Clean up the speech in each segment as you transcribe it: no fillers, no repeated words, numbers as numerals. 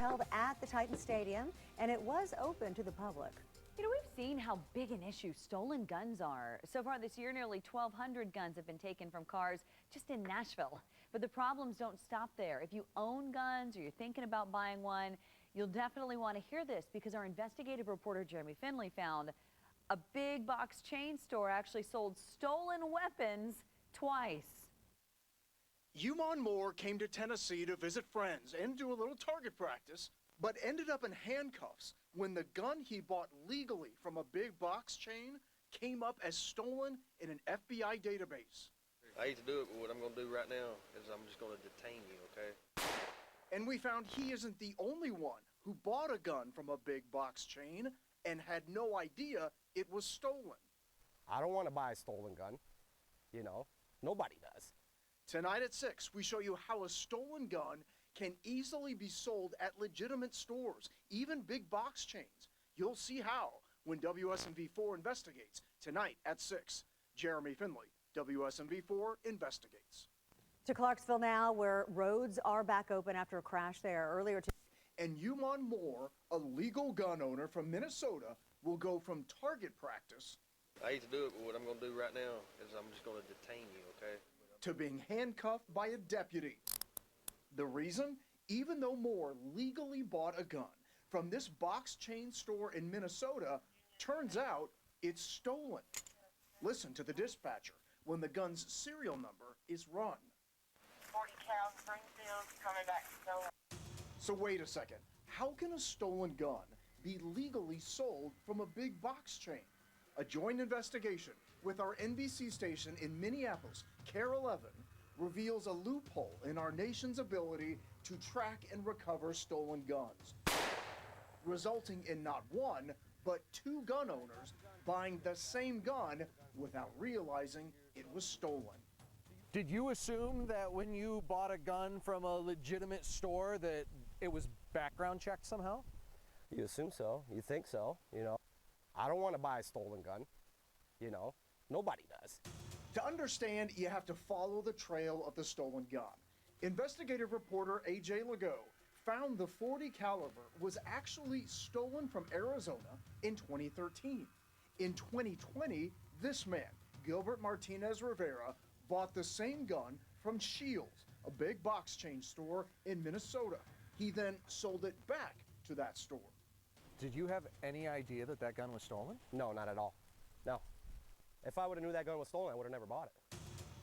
held at the Titan Stadium, and it was open to the public. You know, we've seen how big an issue stolen guns are. So far this year, nearly 1,200 guns have been taken from cars just in Nashville. But the problems don't stop there. If you own guns or you're thinking about buying one, you'll definitely want to hear this, because our investigative reporter Jeremy Finley found a big box chain store actually sold stolen weapons twice. Yumon Moore came to Tennessee to visit friends and do a little target practice, but ended up in handcuffs when the gun he bought legally from a big box chain came up as stolen in an FBI database. I hate to do it, but what I'm going to do right now is I'm just going to detain you, okay? And we found he isn't the only one who bought a gun from a big box chain and had no idea it was stolen. I don't want to buy a stolen gun. You know, nobody does. Tonight at 6, we show you how a stolen gun can easily be sold at legitimate stores, even big box chains. You'll see how when WSMV4 investigates tonight at 6. Jeremy Finley, WSMV4 investigates. To Clarksville now, where roads are back open after a crash there earlier today. And Yumon Moore, a legal gun owner from Minnesota, will go from target practice I hate to do it, but what I'm going to do right now is I'm just going to detain you, okay? to being handcuffed by a deputy. The reason? Even though Moore legally bought a gun from this box chain store in Minnesota, turns out it's stolen. Listen to the dispatcher when the gun's serial number is run. 40 cal Springfield coming back stolen. So wait a second. How can a stolen gun be legally sold from a big box chain? A joint investigation with our NBC station in Minneapolis, KARE 11, reveals a loophole in our nation's ability to track and recover stolen guns, resulting in not one, but two gun owners buying the same gun without realizing it was stolen. Did you assume that when you bought a gun from a legitimate store that it was background checked somehow? You assume so. You think so, you know. I don't want to buy a stolen gun. You know, nobody does. To understand, you have to follow the trail of the stolen gun. Investigative reporter AJ Legault found the .40 caliber was actually stolen from Arizona in 2013. In 2020, this man, Gilbert Martinez Rivera, bought the same gun from Shields, a big box chain store in Minnesota. He then sold it back to that store. Did you have any idea that that gun was stolen? No, not at all. No. If I would have knew that gun was stolen, I would have never bought it.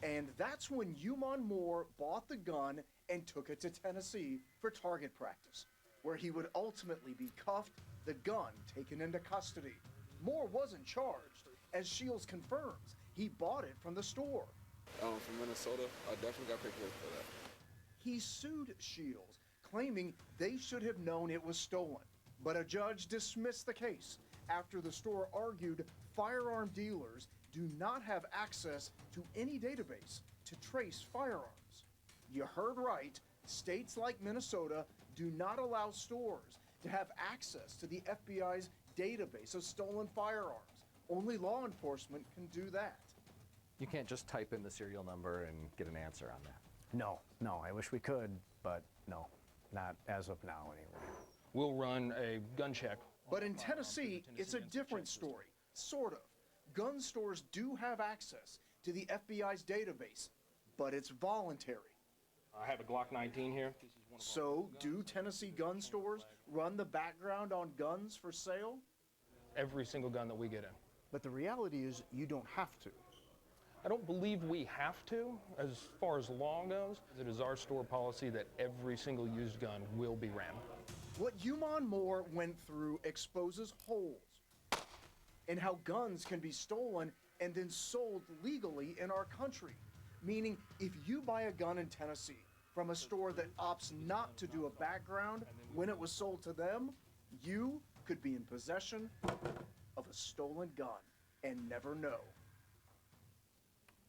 And that's when Yumon Moore bought the gun and took it to Tennessee for target practice, where he would ultimately be cuffed, the gun taken into custody. Moore wasn't charged, as Shields confirms. He bought it from the store. From Minnesota, I definitely got paperwork for that. He sued Shields, claiming they should have known it was stolen. But a judge dismissed the case after the store argued firearm dealers do not have access to any database to trace firearms. You heard right. States like Minnesota do not allow stores to have access to the FBI's database of stolen firearms. Only law enforcement can do that. You can't just type in the serial number and get an answer on that. No, I wish we could, but no, not as of now anyway. We'll run a gun check. But in Tennessee, it's a different story, sort of. Gun stores do have access to the FBI's database, but it's voluntary. I have a Glock 19 here. So, do Tennessee gun stores run the background on guns for sale? Every single gun that we get in. But the reality is you don't have to. I don't believe we have to, as far as law goes. It is our store policy that every single used gun will be ran. What Yumon Moore went through exposes holes in how guns can be stolen and then sold legally in our country. Meaning, if you buy a gun in Tennessee from a store that opts not to do a background when it was sold to them, you could be in possession of a stolen gun and never know.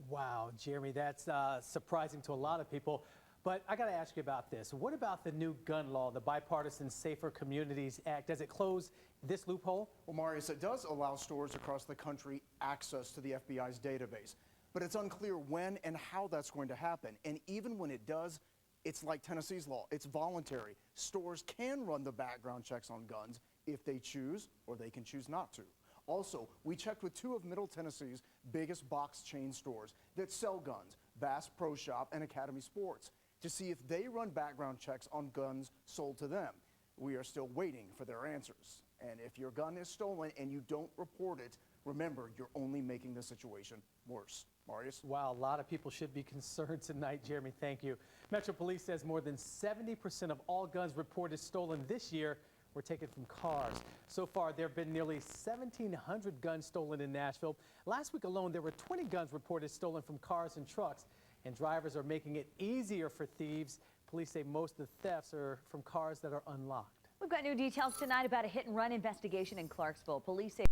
Wow, Jeremy, that's surprising to a lot of people. But I got to ask you about this. What about the new gun law, the Bipartisan Safer Communities Act? Does it close this loophole? Well, Marius, it does allow stores across the country access to the FBI's database, but it's unclear when and how that's going to happen. And even when it does, It's like Tennessee's law. It's voluntary. Stores can run the background checks on guns if they choose, or they can choose not to. Also, we checked with 2 of Middle Tennessee's biggest box chain stores that sell guns, Bass Pro Shop and Academy Sports, to see if they run background checks on guns sold to them. We are still waiting for their answers. And if your gun is stolen and you don't report it, remember, you're only making the situation worse. Marius? Wow, a lot of people should be concerned tonight, Jeremy. Thank you. Metro Police says more than 70% of all guns reported stolen this year were taken from cars. So far, there have been nearly 1,700 guns stolen in Nashville. Last week alone, there were 20 guns reported stolen from cars and trucks, and drivers are making it easier for thieves. Police say most of the thefts are from cars that are unlocked. We've got new details tonight about a hit-and-run investigation in Clarksville. Police say